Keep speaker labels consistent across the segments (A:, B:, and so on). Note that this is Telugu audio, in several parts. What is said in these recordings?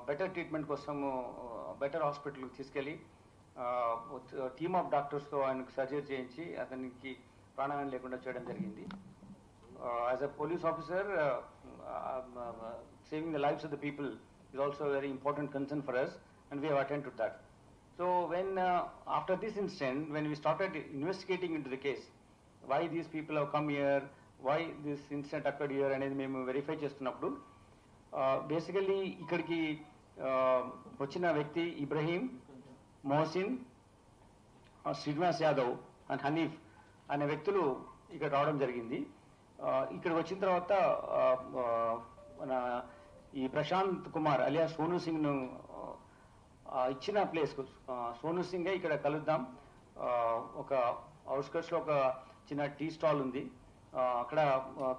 A: బెటర్ ట్రీట్మెంట్ కోసము బెటర్ హాస్పిటల్కి తీసుకెళ్ళి టీమ్ ఆఫ్ డాక్టర్స్తో ఆయనకు సర్జరీ చేయించి అతనికి ప్రాణహాని లేకుండా చేయడం జరిగింది. As a police officer, saving the lives of the people is also a very important concern for us, and we have attended to that. So when after this incident, when we started investigating into the case, why these people have come here, why this incident occurred here అనేది మేము వెరిఫై చేస్తున్నప్పుడు బేసికల్లీ ఇక్కడికి వచ్చిన వ్యక్తి ఇబ్రహీం, మోహసిన్, శ్రీనివాస్ యాదవ్ అండ్ హనీఫ్ అనే వ్యక్తులు ఇక్కడ రావడం జరిగింది. ఇక్కడికి వచ్చిన తర్వాత మన ఈ ప్రశాంత్ కుమార్ అలియా సోను సింగ్ను ఇచ్చిన ప్లేస్కు సోను సింగే ఇక్కడ కలుద్దాం, ఒక అవుట్స్కట్స్లో ఒక చిన్న టీ స్టాల్ ఉంది, అక్కడ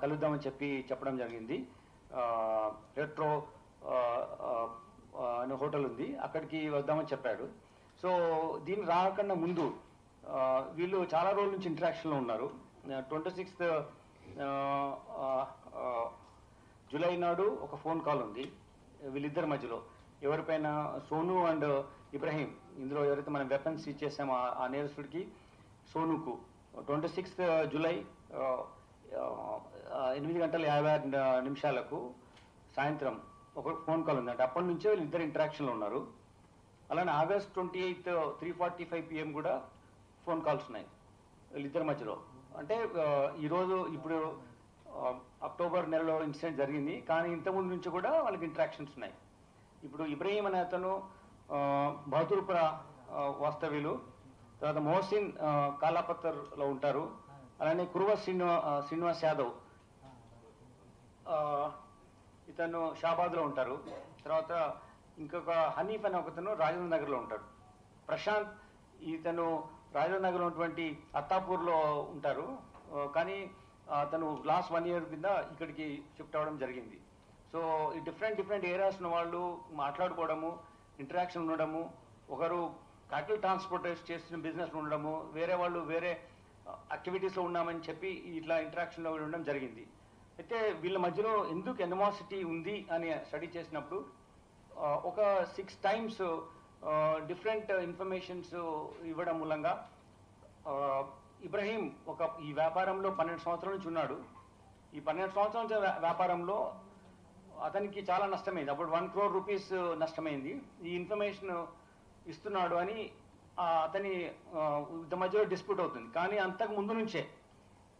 A: కలుద్దామని చెప్పడం జరిగింది. రెట్రో అనే హోటల్ ఉంది, అక్కడికి వద్దామని చెప్పాడు. సో దీన్ని రాకుండా ముందు వీళ్ళు చాలా రోజుల నుంచి ఇంటరాక్షన్లో ఉన్నారు. 26th జూలై నాడు ఒక ఫోన్ కాల్ ఉంది వీళ్ళిద్దరి మధ్యలో, ఎవరిపైన సోను అండ్ ఇబ్రహీం, ఇందులో ఎవరైతే మనం వెపన్స్ ఇచ్చేసామో ఆ నేరస్తుడికి సోనుకు 26th జూలై 8:50 సాయంత్రం ఒక ఫోన్ కాల్ ఉంది. అంటే అప్పటి నుంచే వీళ్ళిద్దరు ఇంటరాక్షన్లో ఉన్నారు. అలానే August 28th 3:45 PM కూడా ఫోన్ కాల్స్ ఉన్నాయి వీళ్ళిద్దరి మధ్యలో. అంటే ఈరోజు ఇప్పుడు అక్టోబర్ నెలలో ఇన్సిడెంట్ జరిగింది, కానీ ఇంతకుముందు నుంచి కూడా వాళ్ళకి ఇంటరాక్షన్స్ ఉన్నాయి. ఇప్పుడు ఇబ్రహీం అనే అతను బహదూర్పుర వాస్తవ్యులు, తర్వాత మోహసిన్ కాలాపత్తర్లో ఉంటారు, అలానే కురువ శ్రీనివాస్ యాదవ్ ఇతను షాబాద్లో ఉంటారు, తర్వాత ఇంకొక హనీఫ్ అనే ఒకతను రాజేంద్ర నగర్లో ఉంటాడు. ప్రశాంత్ ఇతను రాజేంద్ర నగర్లో ఉన్నటువంటి అత్తాపూర్లో ఉంటారు, కానీ అతను లాస్ట్ 1 year కింద ఇక్కడికి షిఫ్ట్ అవ్వడం జరిగింది. సో ఈ డిఫరెంట్ ఏరియాస్ ఉన్న వాళ్ళు మాట్లాడుకోవడము, ఇంటరాక్షన్ ఉండడము, ఒకరు క్యాటిల్ ట్రాన్స్పోర్ట్ చేస్తున్న బిజినెస్ ఉండడము, వేరే వాళ్ళు వేరే యాక్టివిటీస్లో ఉన్నామని చెప్పి ఇట్లా ఇంటరాక్షన్లో ఉండడం జరిగింది. అయితే వీళ్ళ మధ్యలో ఎందుకు ఎనిమాసిటీ ఉంది అని స్టడీ చేసినప్పుడు ఒక 6 times డిఫరెంట్ ఇన్ఫర్మేషన్స్ ఇవ్వడం మూలంగా ఇబ్రహీం ఈ వ్యాపారంలో 12 సంవత్సరాల నుంచి ఉన్నాడు. ఈ 12 సంవత్సరాల నుంచి వ్యాపారంలో అతనికి చాలా నష్టమైంది, అప్పుడు 1 crore rupees నష్టమైంది. ఈ ఇన్ఫర్మేషన్ ఇస్తున్నాడు అని అతని మధ్యలో డిస్ప్యూట్ అవుతుంది. కానీ అంతకు ముందు నుంచే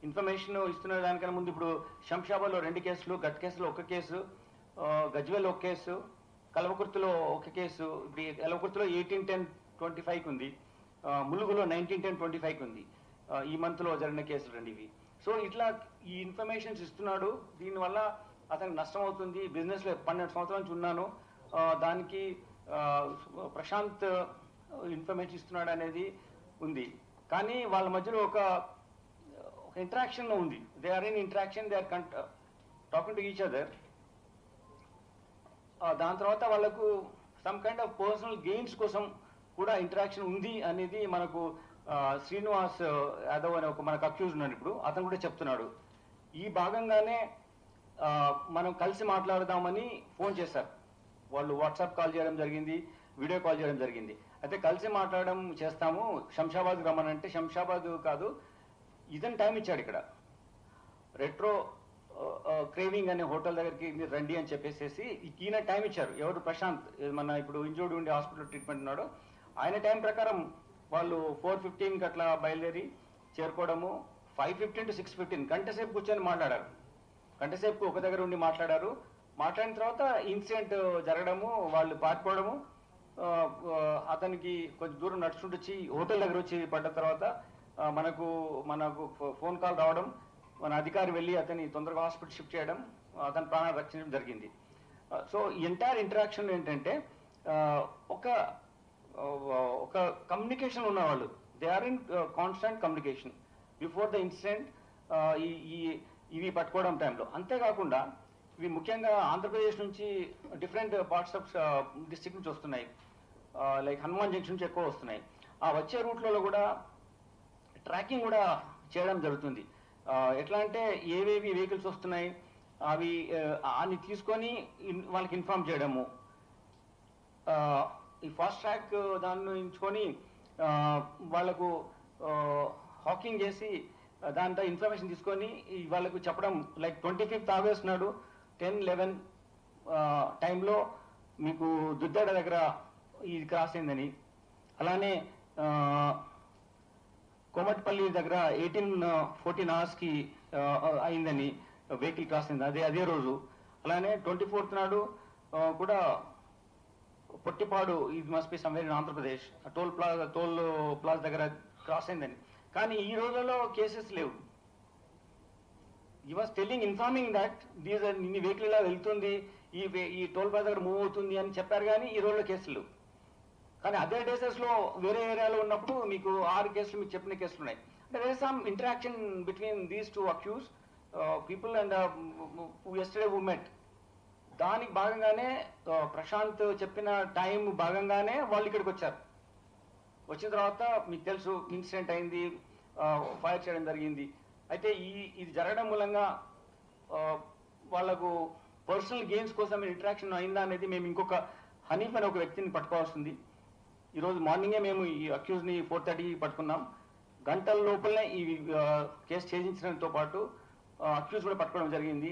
A: ఇన్ఫర్మేషన్ ఇస్తున్న దానికన్నా ముందు ఇప్పుడు శంషాబాద్లో 2 కేసులు, గట్ కేసులో 1 కేసు, గజ్వేల్ 1 కేసు, కల్వకుర్తిలో 1 కేసు, కల్వకుర్తిలో 18/10/25 ఉంది, ములుగులో 19/10/25 ఉంది. ఈ మంత్లో జరిగిన కేసులు 2 ఇవి. సో ఇట్లా ఈ ఇన్ఫర్మేషన్స్ ఇస్తున్నాడు, దీనివల్ల అతనికి నష్టం అవుతుంది. బిజినెస్లో 12 సంవత్సరాల నుంచి ఉన్నాను, దానికి ప్రశాంత్ ఇన్ఫర్మేషన్ ఇస్తున్నాడు అనేది ఉంది. కానీ వాళ్ళ మధ్యలో ఒక ఇంటరాక్షన్ ఉంది. They are in interaction, they are talking to each other. దాని తర్వాత వాళ్ళకు some kind of personal gains కోసం కూడా ఇంటరాక్షన్ ఉంది అనేది మనకు శ్రీనివాస్ యాదవ్ అనే మనకు అక్యూజ్ ఉన్నాడు ఇప్పుడు, అతను కూడా చెప్తున్నాడు. ఈ భాగంగానే మనం కలిసి మాట్లాడదామని ఫోన్ చేశారు వాళ్ళు. వాట్సాప్ కాల్ చేయడం జరిగింది, వీడియో కాల్ చేయడం జరిగింది. అయితే కలిసి మాట్లాడడం చేస్తాము, శంషాబాద్కి రమ్మనంటే శంషాబాద్ కాదు, ఇతను టైం ఇచ్చాడు. ఇక్కడ రెట్రో క్రేవింగ్ అనే హోటల్ దగ్గరికి రండి అని చెప్పేసి ఈయన టైం ఇచ్చారు. ఎవరు? ప్రశాంత్, మన ఇప్పుడు ఇంజూర్డ్ ఉండి హాస్పిటల్ ట్రీట్మెంట్ ఉన్నాడు. ఆయన టైం ప్రకారం వాళ్ళు 4:15కి అట్లా బయలుదేరి చేరుకోవడము, 5:15 to 6:15 గంట సేపు కూర్చొని మాట్లాడారు. గంట సేపు ఒక దగ్గర ఉండి మాట్లాడారు. మాట్లాడిన తర్వాత ఇన్సిడెంట్ జరగడము, వాళ్ళు పారిపోవడము, అతనికి కొంచెం దూరం నడుచుకుంటూ వచ్చి హోటల్ దగ్గర వచ్చి పడ్డ తర్వాత మనకు ఫోన్ కాల్ రావడం, మన అధికారి వెళ్ళి అతన్ని తొందరగా హాస్పిటల్ షిఫ్ట్ చేయడం, అతని ప్రాణాలు రక్షించడం జరిగింది. సో ఈ ఎంటైర్ ఇంటరాక్షన్ ఏంటంటే ఒక కమ్యూనికేషన్ ఉన్నవాళ్ళు, they are in constant communication before the incident, ఇవి పట్టుకోవడం టైంలో. అంతేకాకుండా ఇవి ముఖ్యంగా ఆంధ్రప్రదేశ్ నుంచి డిఫరెంట్ పార్ట్స్ ఆఫ్ డిస్ట్రిక్ట్ నుంచి వస్తున్నాయి, లైక్ హనుమాన్ జంక్షన్ నుంచి ఎక్కువ వస్తున్నాయి. ఆ వచ్చే రూట్లలో కూడా ట్రాకింగ్ కూడా చేయడం జరుగుతుంది. ఎట్లా అంటే ఏవేవి వెహికల్స్ వస్తున్నాయి అవి తీసుకొని వాళ్ళకి ఇన్ఫార్మ్ చేయడము. ఈ ఫాస్ట్ ట్రాక్ దాన్ని ఎంచుకొని వాళ్ళకు హాకింగ్ చేసి దాంట్లో ఇన్ఫర్మేషన్ తీసుకొని వాళ్ళకు చెప్పడం లైక్ 25th ఆగస్ట్ నాడు 10-11 టైంలో మీకు దుద్దడ దగ్గర ఇది క్రాస్ అయిందని, అలానే కోమటిపల్లి దగ్గర 18-14 అవర్స్కి అయిందని వెహికల్ క్రాస్ అయింది అదే రోజు. అలానే 24th నాడు కూడా పొట్టిపాడు, ఇది must be somewhere in Andhra Pradesh, toll plaza దగ్గర క్రాస్ అయిందని. కానీ ఈ రోజుల్లో కేసెస్ లేవు. ఈ వాస్ ఇన్ఫార్మింగ్ దట్ ఇన్ని వెహికల్ ఇలా వెళ్తుంది, ఈ టోల్ ప్లాజా దగ్గర మూవ్ అవుతుంది అని చెప్పారు, కానీ ఈ రోజుల్లో కేసులు. కానీ అదే డేసెస్లో వేరే ఏరియాలో ఉన్నప్పుడు మీకు 6 కేసులు మీకు చెప్పిన కేసులు ఉన్నాయి. అంటే there is some interaction between these 2 accused people and yesterday we met. దానికి భాగంగానే ప్రశాంత్ చెప్పిన టైం భాగంగానే వాళ్ళు ఇక్కడికి వచ్చారు. వచ్చిన తర్వాత మీకు తెలుసు ఇన్సిడెంట్ అయింది, ఫైర్ చేయడం జరిగింది. అయితే ఇది జరగడం మూలంగా వాళ్లకు పర్సనల్ గెయిన్స్ కోసం ఇంటరాక్షన్ అయిందా అనేది మేము ఇంకొక హనీఫ్ అనే ఒక వ్యక్తిని పట్టుకోవాల్సింది. ఈరోజు మార్నింగే మేము ఈ అక్యూజ్ని 4:30కి పట్టుకున్నాం. గంటల లోపలనే ఈ కేసు ఛేదించడంతో పాటు అక్యూజ్ కూడా పట్టుకోవడం జరిగింది.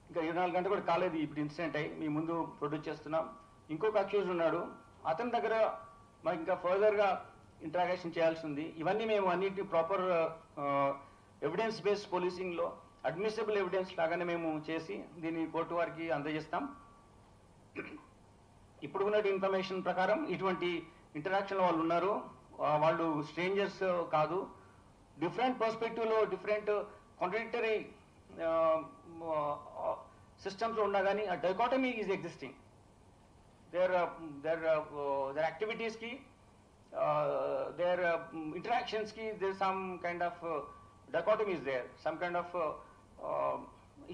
A: ఇంకా 24 గంటలు కూడా కాలేదు ఇప్పుడు ఇన్సిడెంట్ అయ్యి మీ ముందు ప్రొడ్యూస్ చేస్తున్నాం. ఇంకొక అక్యూజ్ ఉన్నాడు, అతని దగ్గర మాకు ఇంకా ఫర్దర్గా ఇంటరాగేషన్ చేయాల్సి ఉంది. ఇవన్నీ మేము అన్నిటిని ప్రాపర్ ఎవిడెన్స్ బేస్డ్ పోలీసింగ్లో అడ్మిసిబుల్ ఎవిడెన్స్ లాగానే మేము చేసి దీన్ని కోర్టు వారికి అందజేస్తాం. ఇప్పుడు ఉన్న ఇన్ఫర్మేషన్ ప్రకారం ఇటువంటి ఇంటరాక్షన్ వాళ్ళు ఉన్నారు, వాళ్ళు స్ట్రేంజర్స్ కాదు. డిఫరెంట్ పర్స్పెక్టివ్లో డిఫరెంట్ కాంట్రడిక్టరీ సిస్టమ్స్లో ఉన్నా కానీ ఆ dichotomy is existing. their activities ki, their interactions ki, there's some kind of dichotomy is there, some kind of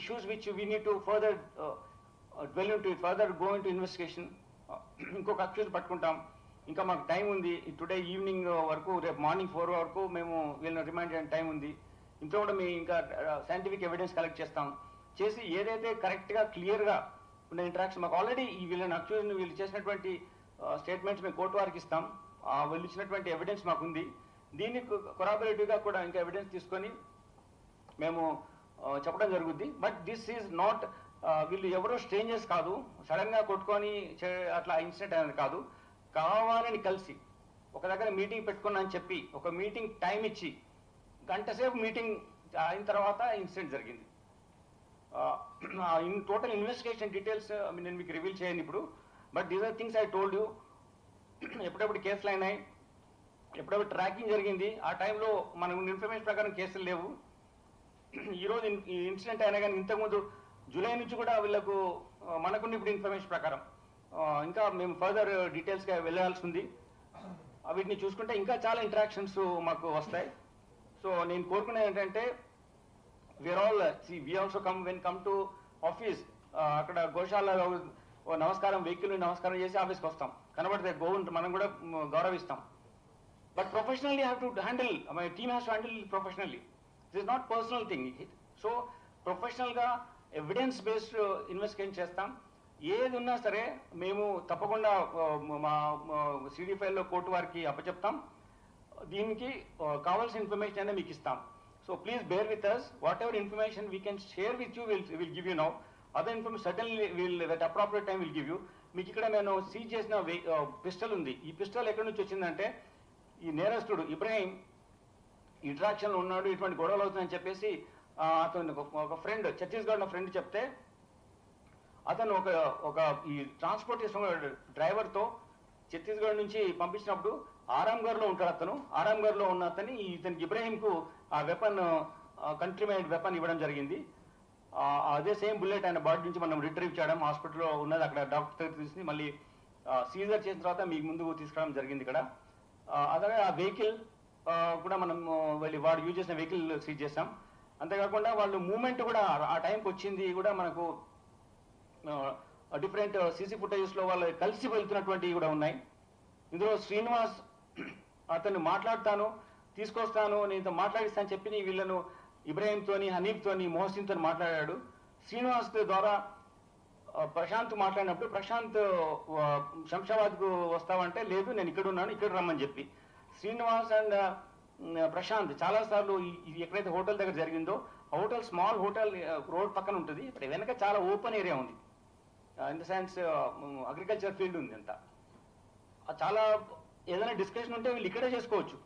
A: issues which we need to further dwell into it, further go into investigation. ఇంకొక అక్యూజ్ పట్టుకుంటాం, ఇంకా మాకు టైం ఉంది. టుడే ఈవినింగ్ వరకు, రేపు మార్నింగ్ 4 వరకు మేము వీళ్ళని రిమైండ్ చేయడానికి టైం ఉంది. ఇంట్లో కూడా మేము ఇంకా సైంటిఫిక్ ఎవిడెన్స్ కలెక్ట్ చేసి ఏదైతే కరెక్ట్గా క్లియర్గా ఉన్న ఇంటరాక్షన్ మాకు ఆల్రెడీ ఈ వీళ్ళని అక్యూజ్ని వీళ్ళు చేసినటువంటి స్టేట్మెంట్స్ మేము కోర్టు వారికి ఇస్తాం. వీళ్ళు ఇచ్చినటువంటి ఎవిడెన్స్ మాకు ఉంది. దీన్ని కొరాబరేటివ్గా కూడా ఇంకా ఎవిడెన్స్ తీసుకొని మేము చెప్పడం జరుగుద్ది. బట్ దిస్ ఈజ్ నాట్, వీళ్ళు ఎవరో స్ట్రేంజర్స్ కాదు, సడన్గా కొట్టుకొని అట్లా ఇన్సిడెంట్ అనేది కాదు. కావాలని కలిసి ఒక దగ్గర మీటింగ్ పెట్టుకున్నా అని చెప్పి ఒక మీటింగ్ టైం ఇచ్చి గంట సేపు మీటింగ్ అయిన తర్వాత ఇన్సిడెంట్ జరిగింది. ఇన్ టోటల్ ఇన్వెస్టిగేషన్ డీటెయిల్స్ నేను మీకు రివీల్ చేయను ఇప్పుడు. But these are things I told you. ఎప్పుడెప్పుడు కేసులు అయినాయి, ఎప్పుడెప్పుడు ట్రాకింగ్ జరిగింది, ఆ టైంలో మనకు ఇన్ఫర్మేషన్ ప్రకారం కేసులు లేవు. ఈరోజు ఇన్సిడెంట్ అయినా కానీ ఇంతకుముందు జూలై నుంచి కూడా వీళ్ళకు మనకున్న ఇప్పుడు ఇన్ఫర్మేషన్ ప్రకారం ఇంకా మేము ఫర్దర్ డీటెయిల్స్గా వెళ్ళాల్సి ఉంది. వీటిని చూసుకుంటే ఇంకా చాలా ఇంటరాక్షన్స్ మాకు వస్తాయి. సో నేను కోరుకునేది ఏంటంటే, we also come to office, అక్కడ గోశాల నమస్కారం, వెహికల్ నమస్కారం చేసి ఆఫీస్కి వస్తాం, కనబడితే గోవుని మనం కూడా గౌరవిస్తాం. But professionally have to handle, my team has to handle professionally. This is not personal thing. So ప్రొఫెషనల్గా ఎవిడెన్స్ బేస్డ్ ఇన్వెస్టిగేషన్ చేస్తాం. ఏది ఉన్నా సరే మేము తప్పకుండా మా సిడి ఫైల్లో కోర్టు వారికి అప్పచెప్తాం. దీనికి కావాల్సిన ఇన్ఫర్మేషన్ అనేది మీకు ఇస్తాం. So please bear with us. Whatever information we can share with you, we'll give you now. Other information certainly will at appropriate time will give you. మీకు ఇక్కడ నేను సీజ్ చేసిన పిస్టల్ ఉంది. ఈ పిస్టల్ ఎక్కడి నుంచి వచ్చిందంటే, ఈ నేరస్తుడు ఇబ్రాహీం ఇంటరాక్షన్లో ఉన్నాడు, ఇటువంటి గొడవలు అవుతుందని చెప్పేసి అతను ఒక ఫ్రెండ్, ఛత్తీస్గఢ్ ఫ్రెండ్ చెప్తే, అతను ఒక ఈ ట్రాన్స్పోర్టేషన్ డ్రైవర్తో ఛత్తీస్గఢ్ నుంచి పంపించినప్పుడు ఆరాంఘర్లో ఉంటాడు అతను. ఆరాంఘర్లో ఉన్న అతని ఇతనికి ఇబ్రాహీంకు ఆ వెపన్, కంట్రీ మేడ్ వెపన్ ఇవ్వడం జరిగింది. అదే సేమ్ బుల్లెట్ ఆయన బాడీ నుంచి మనం రిట్రీవ్ చేయడం, హాస్పిటల్లో ఉన్నది అక్కడ డాక్టర్ దగ్గర తీసుకుని మళ్ళీ సీజర్ చేసిన తర్వాత మీకు ముందుకు తీసుకురావడం జరిగింది ఇక్కడ. అలాగే ఆ వెహికల్ కూడా మనం వాడు యూజ్ చేసిన వెహికల్ సీజ్ చేస్తాం. అంతేకాకుండా వాళ్ళు మూమెంట్ కూడా ఆ టైంకి వచ్చింది కూడా మనకు డిఫరెంట్ సీసీ ఫుటేజెస్లో వాళ్ళు కలిసి వెళ్తున్నటువంటివి కూడా ఉన్నాయి. ఇందులో శ్రీనివాస్ అతను మాట్లాడతాను, తీసుకొస్తాను, నేను మాట్లాడిస్తాను చెప్పి వీళ్ళను ఇబ్రాహీంతోని, హనీఫ్తోని, మోహసిన్తో మాట్లాడాడు. శ్రీనివాస్ ద్వారా ప్రశాంత్ మాట్లాడినప్పుడు ప్రశాంత్ శంషాబాద్కు వస్తావంటే లేదు నేను ఇక్కడ ఉన్నాను ఇక్కడ రమ్మని చెప్పి శ్రీనివాస్ అండ్ ప్రశాంత్ చాలాసార్లు ఇది ఎక్కడైతే హోటల్ దగ్గర జరిగిందో ఆ హోటల్ స్మాల్ హోటల్ రోడ్ పక్కన ఉంటుంది, ఇప్పుడు వెనక చాలా ఓపెన్ ఏరియా ఉంది, in the sense agriculture field ఉంది అంతా. చాలా ఏదైనా డిస్కషన్ ఉంటే వీళ్ళు ఇక్కడే చేసుకోవచ్చు.